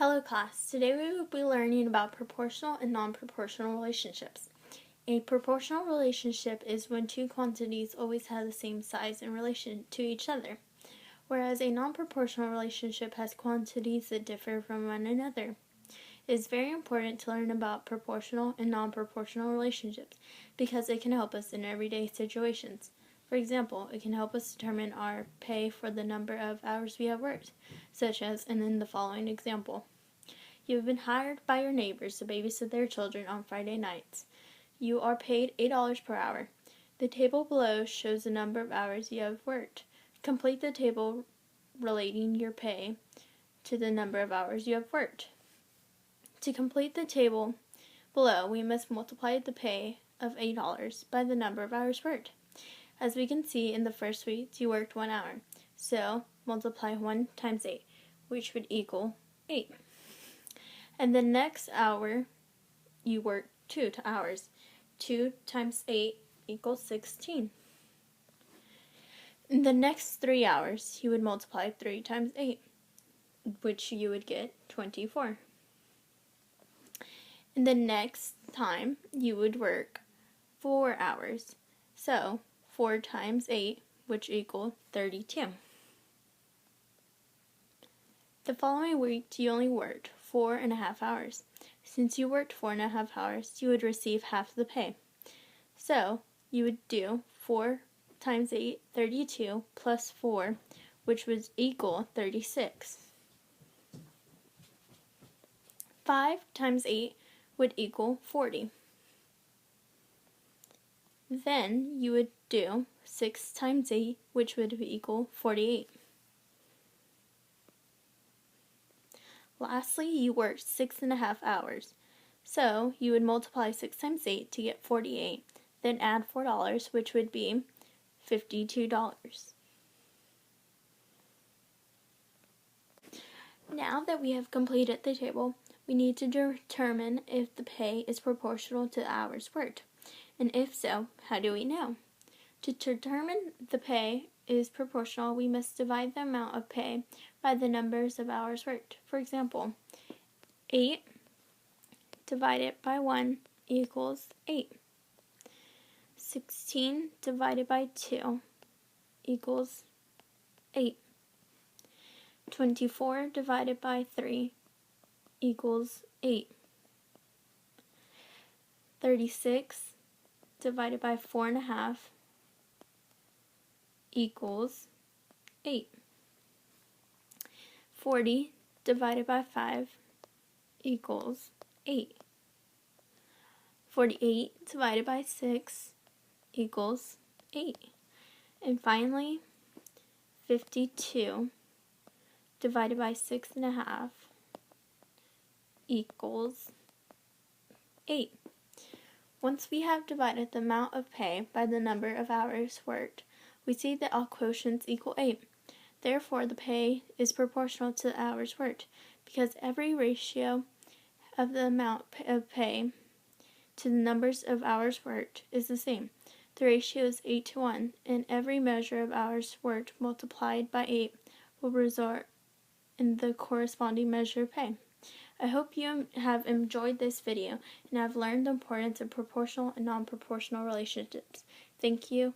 Hello class, today we will be learning about proportional and non-proportional relationships. A proportional relationship is when two quantities always have the same size in relation to each other, whereas a non-proportional relationship has quantities that differ from one another. It is very important to learn about proportional and non-proportional relationships because it can help us in everyday situations. For example, it can help us determine our pay for the number of hours we have worked, such as in the following example. You have been hired by your neighbors to babysit their children on Friday nights. You are paid $8 per hour. The table below shows the number of hours you have worked. Complete the table relating your pay to the number of hours you have worked. To complete the table below, we must multiply the pay of $8 by the number of hours worked. As we can see, in the first week, you worked 1 hour. So, multiply 1 times 8, which would equal 8. And the next hour, you work 2 hours. 2 times 8 equals 16. In the next 3 hours, you would multiply 3 times 8, which you would get 24. In the next time, you would work 4 hours. So, 4 times 8, which equals 32. The following week, you only worked 4.5 hours. Since you worked 4.5 hours, you would receive half the pay. So, you would do 4 times 8, 32, plus 4, which would equal 36. 5 times 8 would equal 40. Then you would do 6 times 8, which would equal 48. Lastly, you worked 6.5 hours. So, you would multiply 6 times 8 to get 48, then add $4, which would be $52. Now that we have completed the table, we need to determine if the pay is proportional to the hours worked. And if so, how do we know? To determine the pay is proportional, we must divide the amount of pay by the numbers of hours worked. For example, 8 divided by 1 equals 8. 16 divided by 2 equals 8. 24 divided by 3 equals 8. 36 divided by 4.5 equals 8. 40 divided by 5 equals 8. 48 divided by 6 equals 8. And finally, 52 divided by 6.5 equals 8. Once we have divided the amount of pay by the number of hours worked, we see that all quotients equal 8. Therefore, the pay is proportional to the hours worked, because every ratio of the amount of pay to the numbers of hours worked is the same. The ratio is 8 to 1, and every measure of hours worked multiplied by 8 will result in the corresponding measure of pay. I hope you have enjoyed this video and have learned the importance of proportional and non-proportional relationships. Thank you.